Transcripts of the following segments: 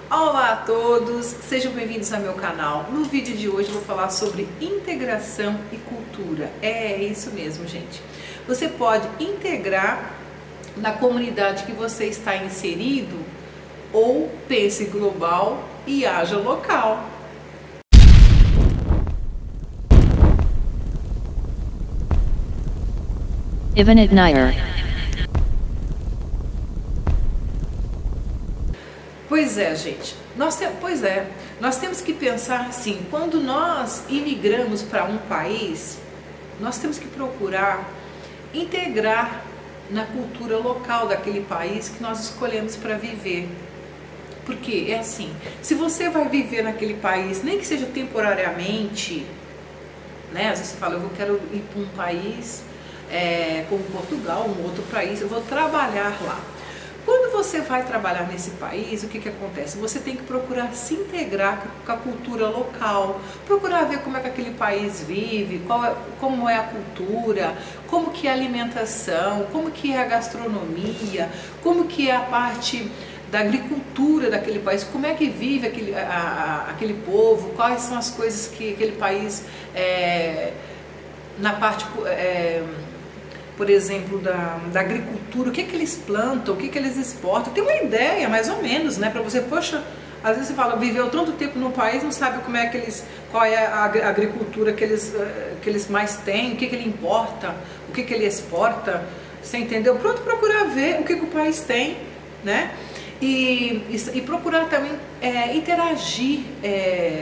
Olá a todos, sejam bem-vindos ao meu canal. No vídeo de hoje eu vou falar sobre integração e cultura. É isso mesmo, gente. Você pode integrar na comunidade que você está inserido ou pense global e haja local. Ivanit Nair. Pois é, gente. Nós temos que pensar assim, quando nós imigramos para um país, nós temos que procurar integrar na cultura local daquele país que nós escolhemos para viver. Porque é assim, se você vai viver naquele país, nem que seja temporariamente, né? Às vezes você fala, eu quero ir para um país como Portugal, um outro país, eu vou trabalhar lá. Quando você vai trabalhar nesse país, o que acontece? Você tem que procurar se integrar com a cultura local, procurar ver como é que aquele país vive, como é a cultura, como que é a alimentação, como que é a gastronomia, como que é a parte da agricultura daquele país, como é que vive aquele povo, quais são as coisas que aquele país, na parte... por exemplo, da agricultura, o que eles plantam, o que eles exportam, tem uma ideia, mais ou menos, né? Para você, poxa, às vezes você fala, viveu tanto tempo no país, não sabe como é qual é a agricultura que eles mais têm, o que ele importa, o que ele exporta, você entendeu? Pronto, procurar ver o que o país tem, né? E procurar também interagir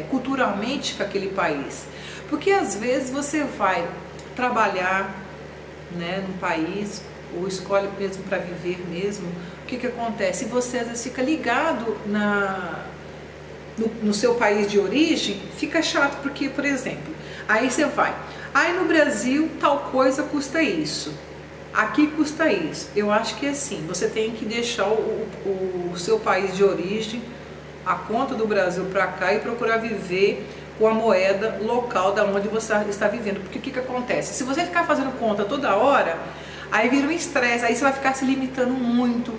culturalmente com aquele país, porque às vezes você vai trabalhar, né, num país, ou escolhe mesmo para viver mesmo, o que acontece? Você às vezes fica ligado no seu país de origem, fica chato, porque, por exemplo, aí você vai, aí no Brasil tal coisa custa isso, aqui custa isso. Eu acho que é assim, você tem que deixar o seu país de origem, a conta do Brasil para cá, e procurar viver com a moeda local da onde você está vivendo. Porque o que acontece? Se você ficar fazendo conta toda hora, aí vira um estresse, aí você vai ficar se limitando muito.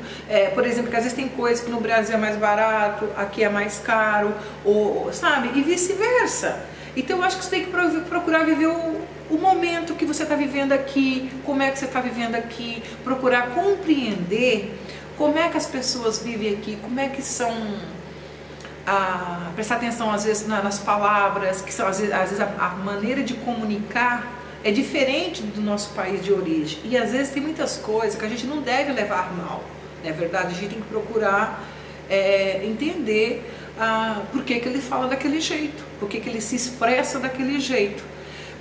Por exemplo, que às vezes tem coisas que no Brasil é mais barato, aqui é mais caro, ou sabe? E vice-versa. Então eu acho que você tem que procurar viver o momento que você está vivendo aqui, como é que você está vivendo aqui, procurar compreender como é que as pessoas vivem aqui, como é que são... prestar atenção às vezes nas palavras, que são às vezes a maneira de comunicar é diferente do nosso país de origem, e às vezes tem muitas coisas que a gente não deve levar mal, não é verdade? A gente tem que procurar entender por que ele fala daquele jeito, por que ele se expressa daquele jeito.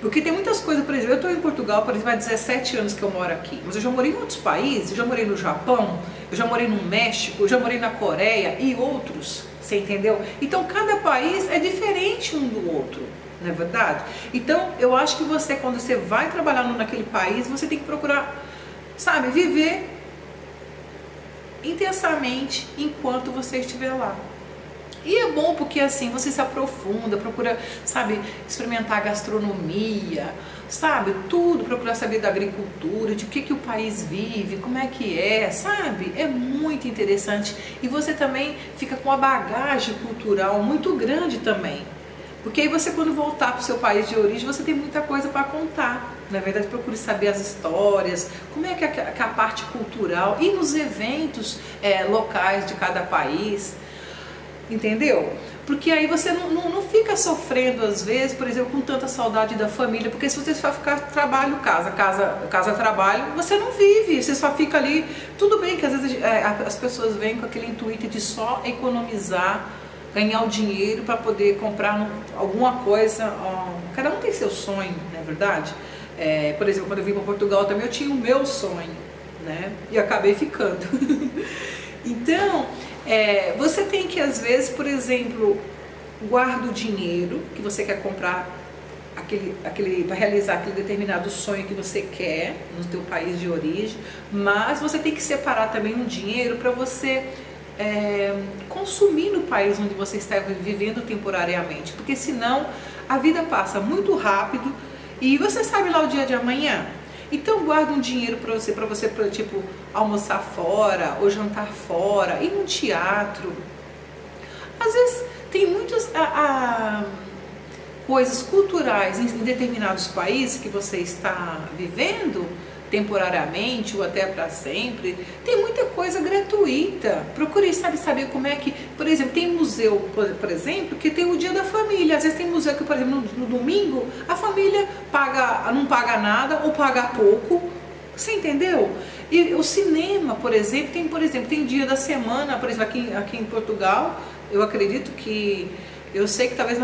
Porque tem muitas coisas, por exemplo, eu estou em Portugal, por exemplo, há 17 anos que eu moro aqui, mas eu já morei em outros países, eu já morei no Japão, eu já morei no México, eu já morei na Coreia e outros, você entendeu? Então cada país é diferente um do outro, não é verdade? Então eu acho que você, quando você vai trabalhar naquele país, você tem que procurar, sabe, viver intensamente enquanto você estiver lá. E é bom porque assim você se aprofunda, procura, sabe, experimentar a gastronomia, sabe, tudo, procurar saber da agricultura, de que o país vive, como é que é, sabe? É muito interessante, e você também fica com uma bagagem cultural muito grande também. Porque aí você, quando voltar para o seu país de origem, você tem muita coisa para contar. Na verdade, procure saber as histórias, como é que é a parte cultural, e nos eventos locais de cada país. Entendeu? Porque aí você não fica sofrendo às vezes, por exemplo, com tanta saudade da família, porque se você só ficar trabalho, casa, trabalho, você não vive, você só fica ali. Tudo bem que às vezes as pessoas vêm com aquele intuito de só economizar, ganhar o dinheiro para poder comprar alguma coisa, cada um tem seu sonho, não é verdade? Por exemplo, quando eu vim para Portugal também eu tinha o meu sonho, né? E acabei ficando. Então... você tem que, às vezes, por exemplo, guarda o dinheiro que você quer comprar para realizar aquele determinado sonho que você quer no teu país de origem, mas você tem que separar também um dinheiro para você consumir no país onde você está vivendo temporariamente, porque senão a vida passa muito rápido e você sabe lá o dia de amanhã. Então guarda um dinheiro para você, tipo, almoçar fora ou jantar fora, ir num teatro. coisas culturais em determinados países que você está vivendo, temporariamente ou até para sempre, tem muita coisa gratuita. Procure saber como é que, por exemplo, tem museu, por exemplo, que tem o Dia da Família. Às vezes tem museu que, por exemplo, no domingo, a família não paga nada ou paga pouco. Você entendeu? E o cinema, por exemplo, tem dia da semana, por exemplo, aqui em Portugal, eu acredito que, eu sei que talvez,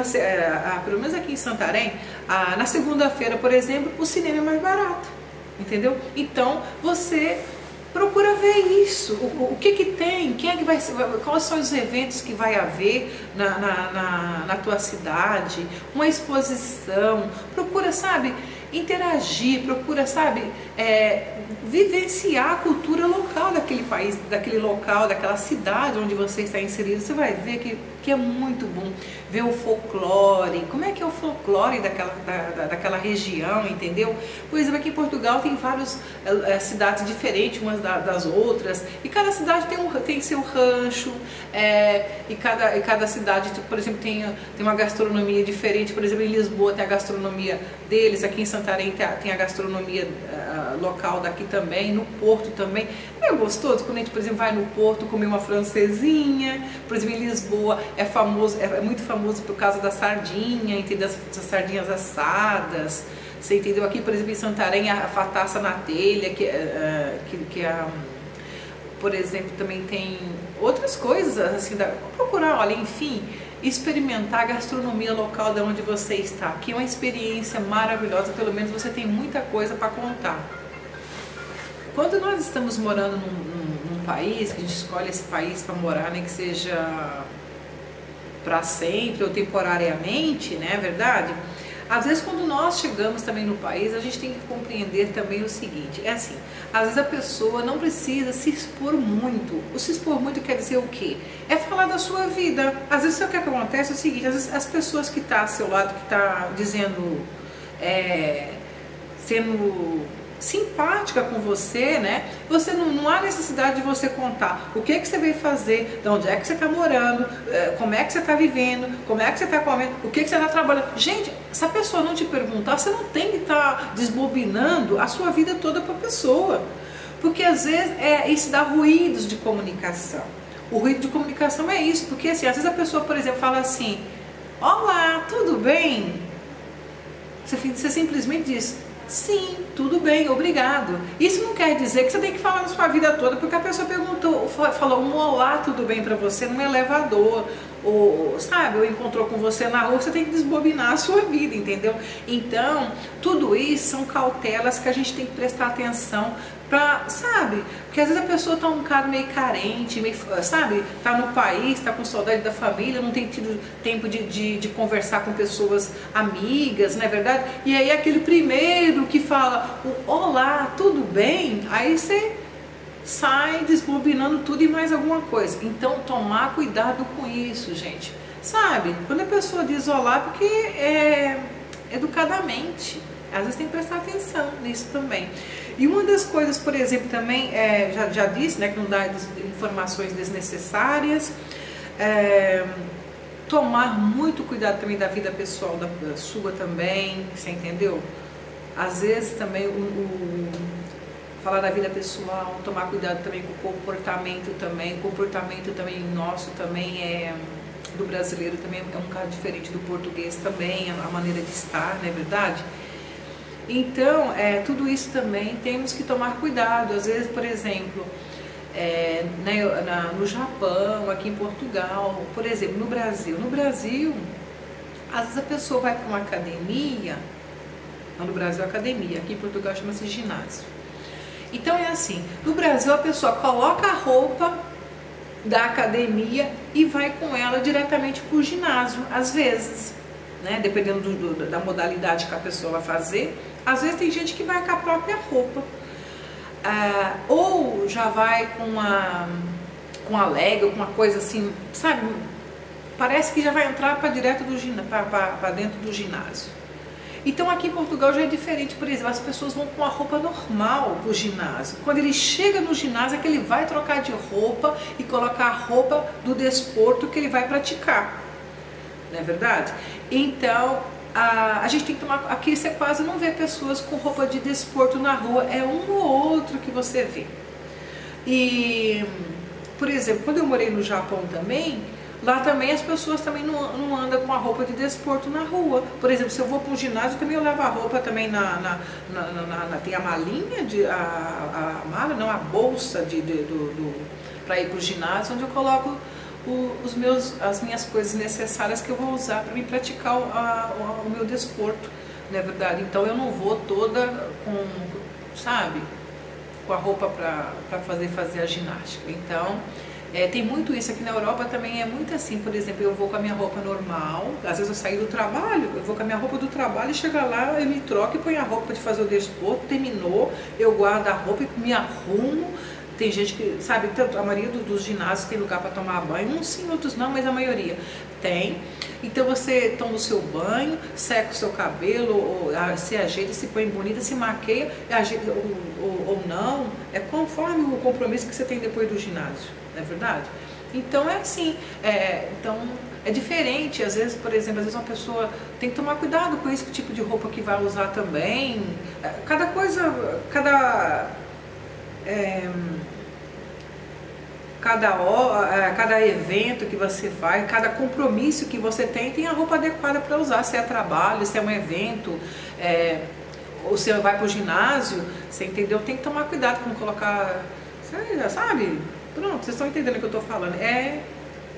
pelo menos aqui em Santarém, na segunda-feira, por exemplo, o cinema é mais barato. Entendeu? Então você procura ver isso, o que tem, quem é que vai, quais são os eventos que vai haver na tua cidade, uma exposição, procura, sabe, interagir, procura, sabe, vivenciar a cultura local daquele país, daquele local, daquela cidade onde você está inserido. Você vai ver que é muito bom ver o folclore, como é que é o folclore daquela região, entendeu? Por exemplo, aqui em Portugal tem várias cidades diferentes umas das outras, e cada cidade tem seu rancho, e cada cidade, por exemplo, tem uma gastronomia diferente. Por exemplo, em Lisboa tem a gastronomia deles, aqui em Santarém tem a gastronomia local daqui também, no Porto também. É gostoso quando a gente, por exemplo, vai no Porto comer uma francesinha. Por exemplo, em Lisboa é muito famoso por causa da sardinha, entendeu? Das sardinhas assadas. Você entendeu? Aqui, por exemplo, em Santarém, a fataça na telha, por exemplo, também tem outras coisas, assim, procurar, olha, enfim, experimentar a gastronomia local de onde você está, que é uma experiência maravilhosa. Pelo menos você tem muita coisa para contar. Quando nós estamos morando num país, que a gente escolhe esse país para morar, nem que seja para sempre ou temporariamente, né, é verdade? Às vezes, quando nós chegamos também no país, a gente tem que compreender também o seguinte, é assim, às vezes a pessoa não precisa se expor muito. O se expor muito quer dizer o quê? É falar da sua vida. Às vezes, o que acontece é o seguinte, às vezes as pessoas que estão ao seu lado, que estão dizendo, sendo simpática com você, né? Você não há necessidade de você contar o que é que você veio fazer, de onde é que você está morando, como é que você está vivendo, como é que você está comendo, o que é que você está trabalhando. Gente, se a pessoa não te perguntar, você não tem que estar desbobinando a sua vida toda para a pessoa, porque às vezes isso dá ruídos de comunicação. O ruído de comunicação é isso, porque assim, às vezes a pessoa, por exemplo, fala assim: olá, tudo bem? Você simplesmente diz: sim, tudo bem, obrigado. Isso não quer dizer que você tem que falar na sua vida toda, porque a pessoa falou um olá, tudo bem para você no elevador, ou sabe, ou encontrou com você na rua, você tem que desbobinar a sua vida, entendeu? Então, tudo isso são cautelas que a gente tem que prestar atenção pra, sabe? Porque às vezes a pessoa tá um cara meio carente, meio, sabe? Tá no país, tá com saudade da família, não tem tido tempo de conversar com pessoas amigas, não é verdade? E aí aquele primeiro que fala olá, tudo bem? Aí você sai desbobinando tudo e mais alguma coisa. Então, tomar cuidado com isso, gente. Sabe? Quando a pessoa diz olá, porque educadamente, às vezes tem que prestar atenção nisso também. E uma das coisas, por exemplo, também, já disse, né, que não dá informações desnecessárias, tomar muito cuidado também da vida pessoal da sua também, você entendeu? Às vezes também falar da vida pessoal, tomar cuidado também com o comportamento também nosso também do brasileiro também é um bocado diferente do português também, a maneira de estar, não é verdade? Então, tudo isso também temos que tomar cuidado. Às vezes, por exemplo, no Japão, aqui em Portugal, por exemplo, no Brasil, às vezes a pessoa vai para uma academia, no Brasil é academia, aqui em Portugal chama-se ginásio. Então é assim, no Brasil a pessoa coloca a roupa da academia e vai com ela diretamente para o ginásio, às vezes, né? Dependendo da modalidade que a pessoa vai fazer. Às vezes tem gente que vai com a própria roupa, ou já vai com a leg, ou com uma coisa assim, sabe? Parece que já vai entrar para dentro do ginásio. Então aqui em Portugal já é diferente. Por exemplo, as pessoas vão com a roupa normal para o ginásio. Quando ele chega no ginásio é que ele vai trocar de roupa e colocar a roupa do desporto que ele vai praticar. não é verdade? Então, a gente tem que tomar... Aqui você quase não vê pessoas com roupa de desporto na rua, é um ou outro que você vê. E, por exemplo, quando eu morei no Japão também, lá também as pessoas também não andam com a roupa de desporto na rua. Por exemplo, se eu vou para um ginásio, também eu levo a roupa também tem a malinha, a mala, não, a bolsa para ir para o ginásio, onde eu coloco as minhas coisas necessárias que eu vou usar para me praticar o meu desporto, não é verdade? Então eu não vou toda com, sabe, com a roupa para fazer a ginástica. Então, tem muito isso aqui na Europa também, é muito assim. Por exemplo, eu vou com a minha roupa normal, às vezes eu saio do trabalho, eu vou com a minha roupa do trabalho e chego lá, eu me troco e ponho a roupa de fazer o desporto, terminou, eu guardo a roupa e me arrumo. Tem gente que, sabe, tanto a maioria dos ginásios tem lugar para tomar banho, uns sim, outros não, mas a maioria tem. Então você toma o seu banho, seca o seu cabelo, ou se ajeita, se põe bonita, se maqueia, ou não, é conforme o compromisso que você tem depois do ginásio, não é verdade? Então é assim, então é diferente. Às vezes, por exemplo, às vezes uma pessoa tem que tomar cuidado com esse tipo de roupa que vai usar também. Cada coisa, cada evento que você faz, cada compromisso que você tem a roupa adequada para usar. Se é trabalho, se é um evento, ou se vai para o ginásio, você entendeu? Tem que tomar cuidado com colocar, sabe? Pronto, vocês estão entendendo o que eu estou falando. É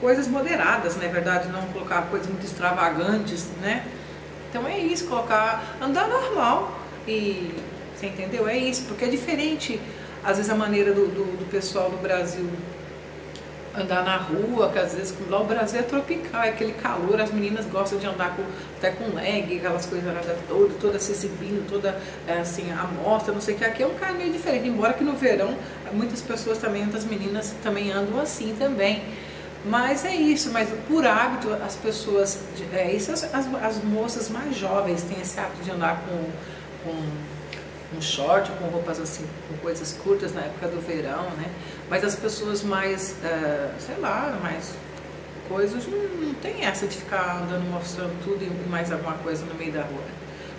coisas moderadas, não é verdade? Não colocar coisas muito extravagantes, né? Então é isso, andar normal. E você entendeu? É isso, porque é diferente, às vezes, a maneira do pessoal do Brasil andar na rua, que às vezes lá o Brasil é tropical, é aquele calor, as meninas gostam de andar até com leg, aquelas coisas toda se exibindo, toda assim, a mostra, não sei o que. Aqui é um cara meio diferente, embora que no verão muitas pessoas também, muitas meninas também andam assim também. Mas é isso, mas por hábito as pessoas, as moças mais jovens têm esse hábito de andar com um short, com roupas assim, com coisas curtas na época do verão, né? Mas as pessoas mais, sei lá, mais coisas, não tem essa de ficar andando mostrando tudo e mais alguma coisa no meio da rua.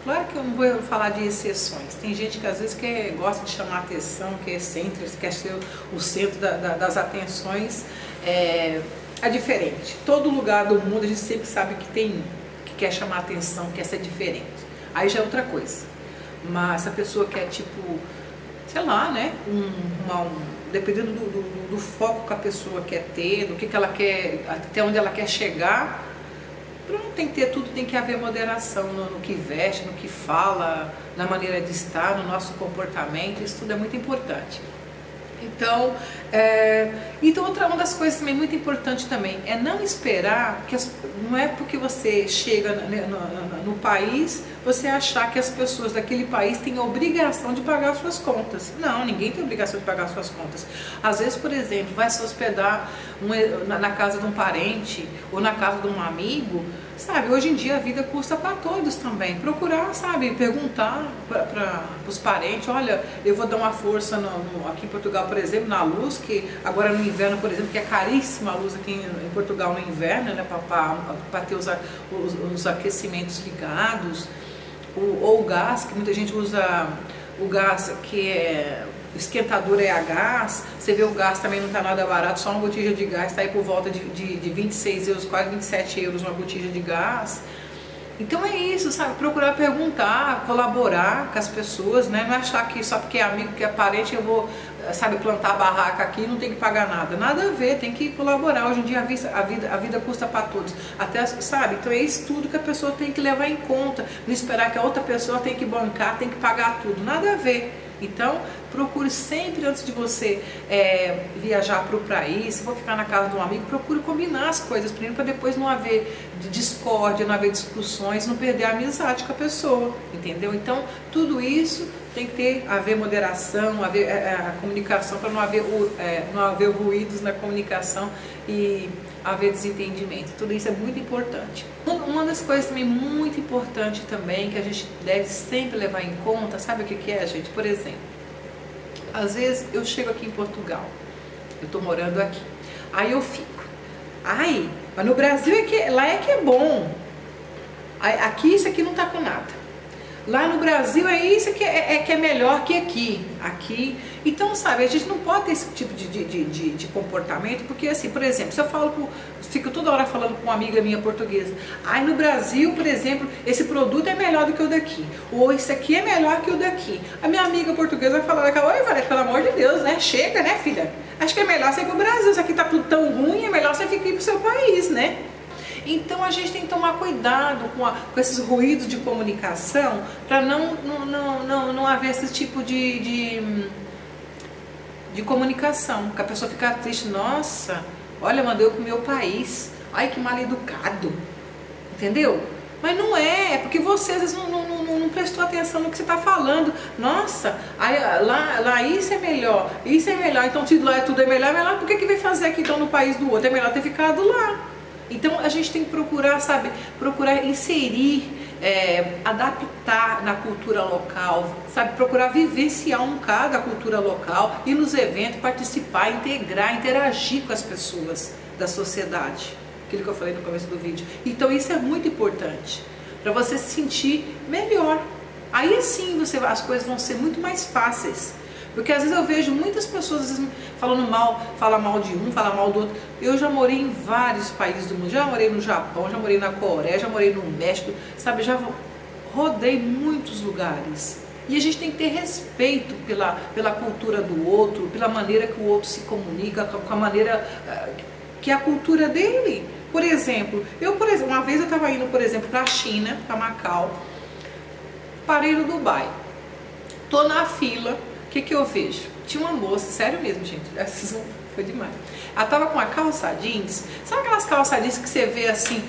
Claro que eu não vou falar de exceções. Tem gente que às vezes gosta de chamar atenção, que é excêntrica, quer ser o centro das atenções. É diferente. Todo lugar do mundo a gente sempre sabe que quer chamar atenção, quer ser diferente. Aí já é outra coisa. Mas se a pessoa quer, tipo, sei lá, né, dependendo do foco que a pessoa quer ter, do que ela quer, até onde ela quer chegar, pronto, tem que ter tudo, tem que haver moderação no que veste, no que fala, na maneira de estar, no nosso comportamento. Isso tudo é muito importante. Então, uma das coisas também muito importante também é não esperar, não é porque você chega no país, você achar que as pessoas daquele país têm a obrigação de pagar suas contas. Não, ninguém tem obrigação de pagar suas contas. Às vezes, por exemplo, vai se hospedar na casa de um parente ou na casa de um amigo, sabe? Hoje em dia a vida custa para todos também. Procurar, sabe? Perguntar para os parentes, olha, eu vou dar uma força aqui em Portugal, por exemplo, na luz, que agora no inverno, por exemplo, que é caríssima a luz aqui em Portugal no inverno, né? Para ter os aquecimentos ligados, ou o gás, que muita gente usa o gás que esquentador é a gás. Você vê o gás também não está nada barato, só uma botija de gás está aí por volta de 26 euros, quase 27 euros uma botija de gás. Então é isso, sabe? Procurar perguntar, colaborar com as pessoas, né? Não é achar que só porque é amigo, que é parente, eu vou, sabe, plantar a barraca aqui e não tem que pagar nada. Nada a ver, tem que colaborar. Hoje em dia a vida custa para todos. Até, sabe? Então é isso tudo que a pessoa tem que levar em conta. Não esperar que a outra pessoa tem que bancar, tem que pagar tudo. Nada a ver. Então, procure sempre, antes de você viajar para o país, se for ficar na casa de um amigo, procure combinar as coisas primeiro, para depois não haver discórdia, não haver discussões, não perder a amizade com a pessoa, entendeu? Então, tudo isso tem que haver moderação, haver a comunicação, para não haver ruídos na comunicação e haver desentendimento. Tudo isso é muito importante. Uma das coisas também muito importante também, que a gente deve sempre levar em conta, sabe o que é, gente? Por exemplo, às vezes eu chego aqui em Portugal, eu estou morando aqui, aí eu fico, Mas no Brasil lá é que é bom. Aqui isso aqui não tá com nada. Lá no Brasil é isso que é melhor que aqui. Então, sabe, a gente não pode ter esse tipo de comportamento, porque assim, por exemplo, se eu fico toda hora falando com uma amiga minha portuguesa, no Brasil, por exemplo, esse produto é melhor do que o daqui, ou esse aqui é melhor que o daqui. A minha amiga portuguesa vai falar, oi, Valéria, pelo amor de Deus, né? Chega, né, filha? Acho que é melhor você ir pro Brasil, isso aqui tá tudo tão ruim, é melhor você ficar pro seu país, né? Então a gente tem que tomar cuidado com esses ruídos de comunicação para não haver esse tipo de comunicação, que a pessoa fica triste, nossa, olha, mandei eu pro meu país, ai que mal educado, entendeu? Mas não é porque você às vezes não prestou atenção no que você está falando. Nossa, lá isso é melhor, então se lá tudo é melhor, por que vai fazer aqui então no país do outro? É melhor ter ficado lá. Então a gente tem que procurar, sabe, inserir, adaptar na cultura local, sabe, procurar vivenciar um bocado a cultura local, ir nos eventos, participar, integrar, interagir com as pessoas da sociedade, aquilo que eu falei no começo do vídeo. Então isso é muito importante, para você se sentir melhor. Aí assim as coisas vão ser muito mais fáceis. Porque às vezes eu vejo muitas pessoas às vezes, fala mal de um, fala mal do outro. Eu já morei em vários países do mundo, já morei no Japão, já morei na Coreia, já morei no México, sabe, já rodei muitos lugares. E a gente tem que ter respeito pela cultura do outro, pela maneira que o outro se comunica, com a maneira que é a cultura dele. Por exemplo, uma vez eu estava indo, por exemplo, para a China, para Macau, parei no Dubai, tô na fila. O que eu vejo? Tinha uma moça, sério mesmo, gente, foi demais. Ela tava com uma calça jeans, sabe aquelas calças jeans que você vê assim,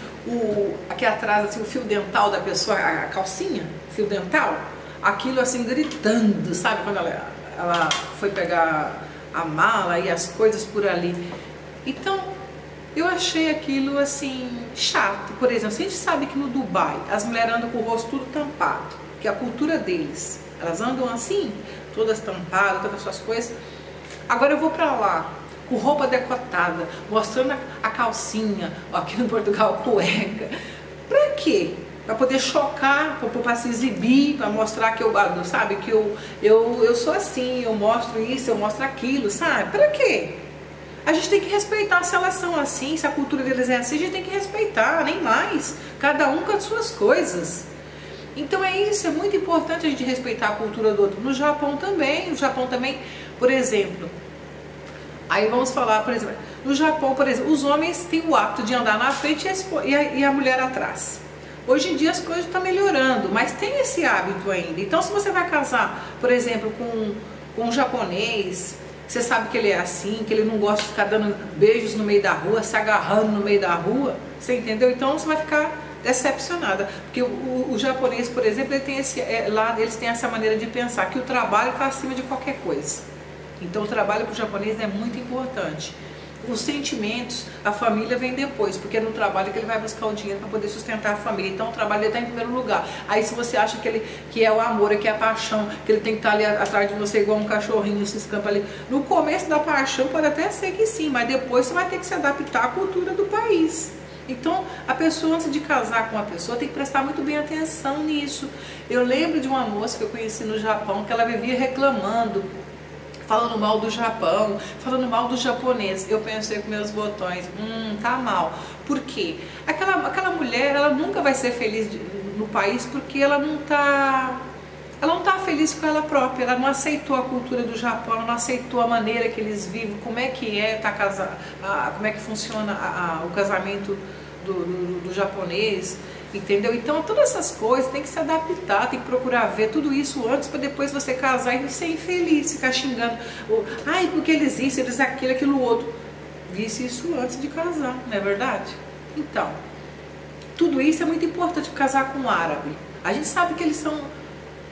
aqui atrás, assim, o fio dental da pessoa, a calcinha, fio dental? Aquilo assim, gritando, sabe? Quando ela foi pegar a mala e as coisas por ali. Então, eu achei aquilo assim, chato. Por exemplo, a gente sabe que no Dubai, as mulheres andam com o rosto tudo tampado, que é a cultura deles. Elas andam assim, todas tampadas, todas as suas coisas. Agora eu vou pra lá, com roupa decotada, mostrando a calcinha, aqui no Portugal, cueca. Pra quê? Pra poder chocar, pra se exibir, pra mostrar que eu, sabe, que eu sou assim, eu mostro isso, eu mostro aquilo, sabe? Pra quê? A gente tem que respeitar, se elas são assim, se a cultura deles é assim, a gente tem que respeitar, nem mais. Cada um com as suas coisas. Então é isso, é muito importante a gente respeitar a cultura do outro. No Japão também, por exemplo, aí vamos falar, por exemplo, no Japão, por exemplo, os homens têm o hábito de andar na frente e a mulher atrás. Hoje em dia as coisas estão melhorando, mas tem esse hábito ainda. Então se você vai casar, por exemplo, com um japonês, você sabe que ele é assim, que ele não gosta de ficar dando beijos no meio da rua, se agarrando no meio da rua, você entendeu? Então você vai ficar decepcionada, porque o japonês, por exemplo, ele tem lá eles têm essa maneira de pensar que o trabalho está acima de qualquer coisa. Então o trabalho para o japonês é muito importante. Os sentimentos, a família vem depois, porque é no trabalho que ele vai buscar o dinheiro para poder sustentar a família. Então o trabalho está em primeiro lugar. Aí se você acha que é o amor, que é a paixão, que ele tem que estar ali atrás de você igual um cachorrinho, se escampa ali. No começo da paixão pode até ser que sim, mas depois você vai ter que se adaptar à cultura do país. Então, a pessoa, antes de casar com uma pessoa, tem que prestar muito bem atenção nisso. Eu lembro de uma moça que eu conheci no Japão, que ela vivia reclamando, falando mal do Japão, falando mal do japonês. Eu pensei com meus botões, tá mal. Por quê? Aquela mulher, ela nunca vai ser feliz no país porque ela não tá feliz com ela própria, ela não aceitou a cultura do Japão, ela não aceitou a maneira que eles vivem, como é que como é que funciona o casamento do japonês, entendeu? Então todas essas coisas tem que se adaptar, tem que procurar ver tudo isso antes para depois você casar e ser infeliz, ficar xingando, ai porque eles isso, eles aquilo outro. Disse isso antes de casar, não é verdade? Então, tudo isso é muito importante para casar com um árabe. A gente sabe que eles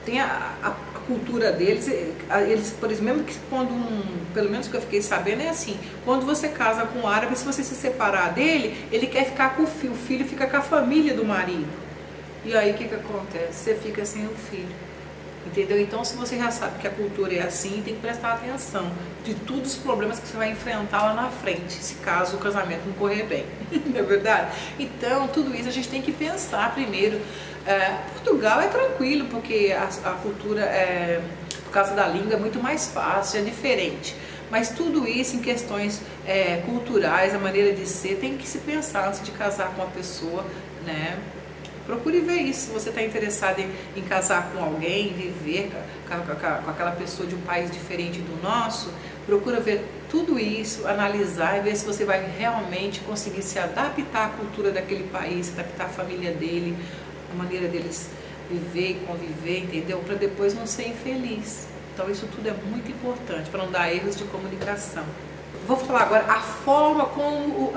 tem a cultura deles, eles, por exemplo, mesmo que pelo menos que eu fiquei sabendo, é assim, quando você casa com um árabe, se você se separar dele, ele quer ficar com o filho fica com a família do marido. E aí o que acontece? Você fica sem o filho. Entendeu? Então, se você já sabe que a cultura é assim, tem que prestar atenção de todos os problemas que você vai enfrentar lá na frente, se caso o casamento não correr bem, não é verdade? Então, tudo isso a gente tem que pensar primeiro. Portugal é tranquilo, porque a cultura, por causa da língua, é muito mais fácil, é diferente. Mas tudo isso em questões culturais, a maneira de ser, tem que se pensar antes de casar com uma pessoa, né? Procure ver isso, se você está interessado em casar com alguém, viver com aquela pessoa de um país diferente do nosso, procura ver tudo isso, analisar e ver se você vai realmente conseguir se adaptar à cultura daquele país, se adaptar à família dele, a maneira deles viver e conviver, entendeu? Para depois não ser infeliz. Então isso tudo é muito importante para não dar erros de comunicação. Vou falar agora a forma como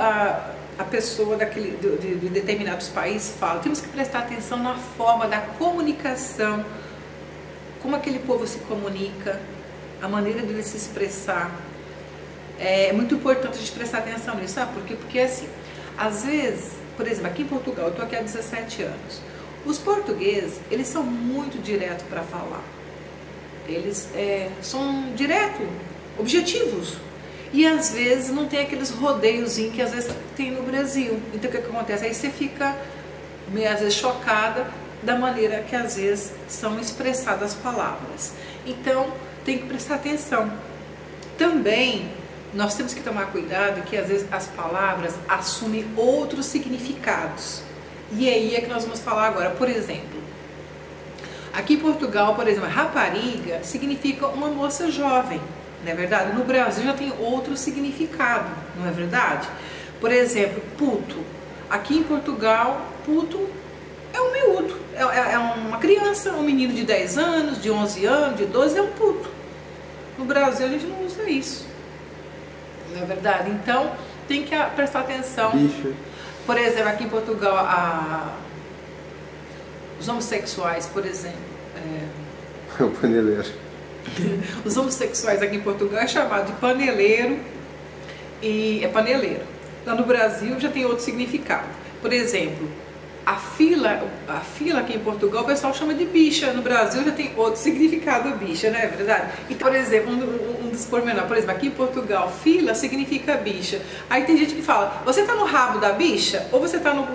a pessoa de determinados países fala. Temos que prestar atenção na forma da comunicação, como aquele povo se comunica, a maneira dele se expressar. É muito importante a gente prestar atenção nisso, sabe por quê? Porque assim, às vezes, por exemplo, aqui em Portugal, eu estou aqui há 17 anos, os portugueses, eles são muito diretos para falar. Eles são diretos, objetivos. E às vezes não tem aqueles rodeiozinhos que às vezes tem no Brasil. Então o que acontece? Aí você fica meio às vezes chocada da maneira que às vezes são expressadas as palavras. Então tem que prestar atenção. Também nós temos que tomar cuidado que às vezes as palavras assumem outros significados. E aí é que nós vamos falar agora. Por exemplo, aqui em Portugal, por exemplo, rapariga significa uma moça jovem. Não é verdade? No Brasil já tem outro significado, não é verdade? Por exemplo, puto. Aqui em Portugal, puto é um miúdo, é uma criança, um menino de 10 anos, de 11 anos, de 12, é um puto. No Brasil a gente não usa isso, não é verdade? Então tem que prestar atenção. Bicha. Por exemplo, aqui em Portugal, os homossexuais, por exemplo, É o paneleiro. os homossexuais aqui em Portugal é chamado de paneleiro e é paneleiro. Lá no Brasil já tem outro significado. Por exemplo, a fila aqui em Portugal o pessoal chama de bicha. No Brasil já tem outro significado bicha, não é verdade? Então, por exemplo, um dos pormenores, por exemplo, aqui em Portugal, fila significa bicha. Aí tem gente que fala, você tá no rabo da bicha ou você tá no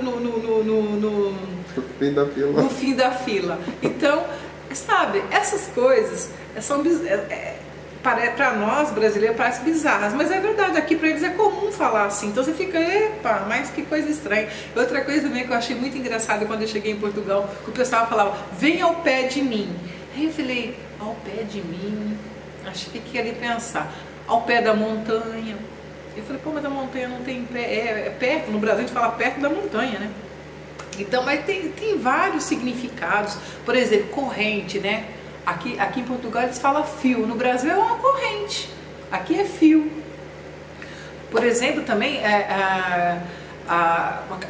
fim da fila. No fim da fila. Então, sabe, essas coisas são para nós brasileiros parece bizarras, mas é verdade, aqui para eles é comum falar assim, então você fica, epa, mas que coisa estranha. Outra coisa também que eu achei muito engraçada quando eu cheguei em Portugal, que o pessoal falava, vem ao pé de mim. Aí eu falei, ao pé de mim, acho que ia ali pensar, ao pé da montanha. Eu falei, pô, mas a montanha não tem pé, é perto, no Brasil a gente fala perto da montanha, né? Então, mas tem vários significados, por exemplo, corrente, né? Aqui em Portugal eles falam fio, no Brasil é uma corrente, aqui é fio. Por exemplo, também,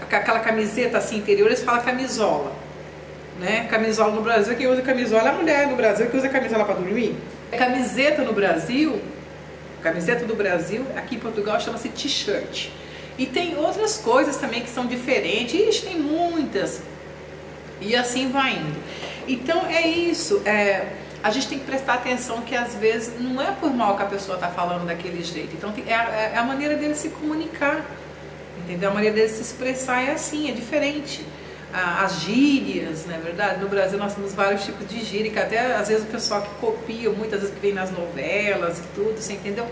aquela camiseta assim interior, eles falam camisola, né? Camisola no Brasil, quem usa camisola é a mulher no Brasil que usa camisola para dormir. Camiseta no Brasil, camiseta do Brasil, aqui em Portugal chama-se t-shirt. E tem outras coisas também que são diferentes, ixi, tem muitas, e assim vai indo. Então é isso, a gente tem que prestar atenção que às vezes não é por mal que a pessoa está falando daquele jeito, então é a maneira dele se comunicar, entendeu? A maneira dele se expressar é assim, é diferente. As gírias, não é verdade? No Brasil nós temos vários tipos de gíria, que até às vezes o pessoal que copia, muitas vezes que vem nas novelas e tudo, você entendeu?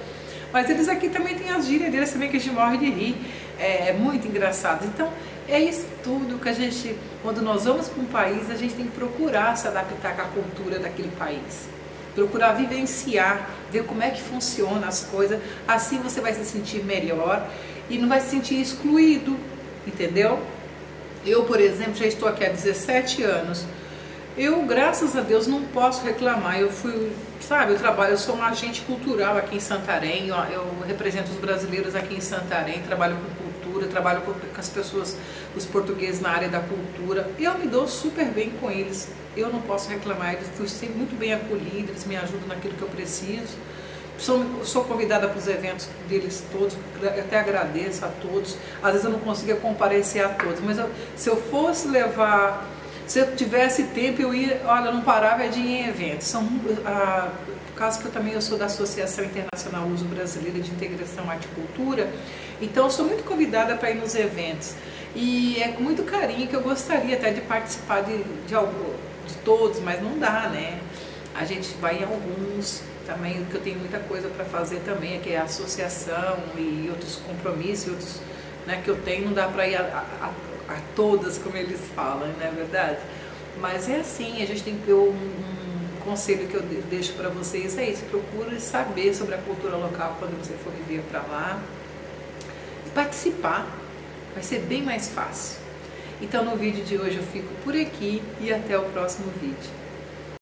Mas eles aqui também têm as gírias deles também que a gente morre de rir, é muito engraçado. Então é isso tudo que a gente, quando nós vamos para um país, a gente tem que procurar se adaptar com a cultura daquele país, procurar vivenciar, ver como é que funciona as coisas, assim você vai se sentir melhor e não vai se sentir excluído, entendeu? Eu, por exemplo, já estou aqui há 17 anos, eu, graças a Deus, não posso reclamar. Eu fui, sabe, eu sou um agente cultural aqui em Santarém, eu represento os brasileiros aqui em Santarém, trabalho com cultura, trabalho com as pessoas, os portugueses na área da cultura. Eu me dou super bem com eles, eu não posso reclamar, eles fui sempre muito bem acolhidos, eles me ajudam naquilo que eu preciso. Sou convidada para os eventos deles todos, eu até agradeço a todos. Às vezes eu não consigo comparecer a todos, mas se eu fosse levar Se eu tivesse tempo, eu ia, olha, eu não parava de ir em eventos. Por causa que eu sou da Associação Internacional Luso-Brasileira de Integração Arte e Cultura, então eu sou muito convidada para ir nos eventos. E é com muito carinho que eu gostaria até de participar de todos, mas não dá, né? A gente vai em alguns também, que eu tenho muita coisa para fazer também, que é a associação e outros compromissos, outros, né, que eu tenho, não dá para ir a todas, como eles falam, não é verdade? Mas é assim, a gente tem que ter um conselho que eu deixo para vocês, é isso, procure saber sobre a cultura local quando você for viver para lá, e participar, vai ser bem mais fácil. Então no vídeo de hoje eu fico por aqui e até o próximo vídeo.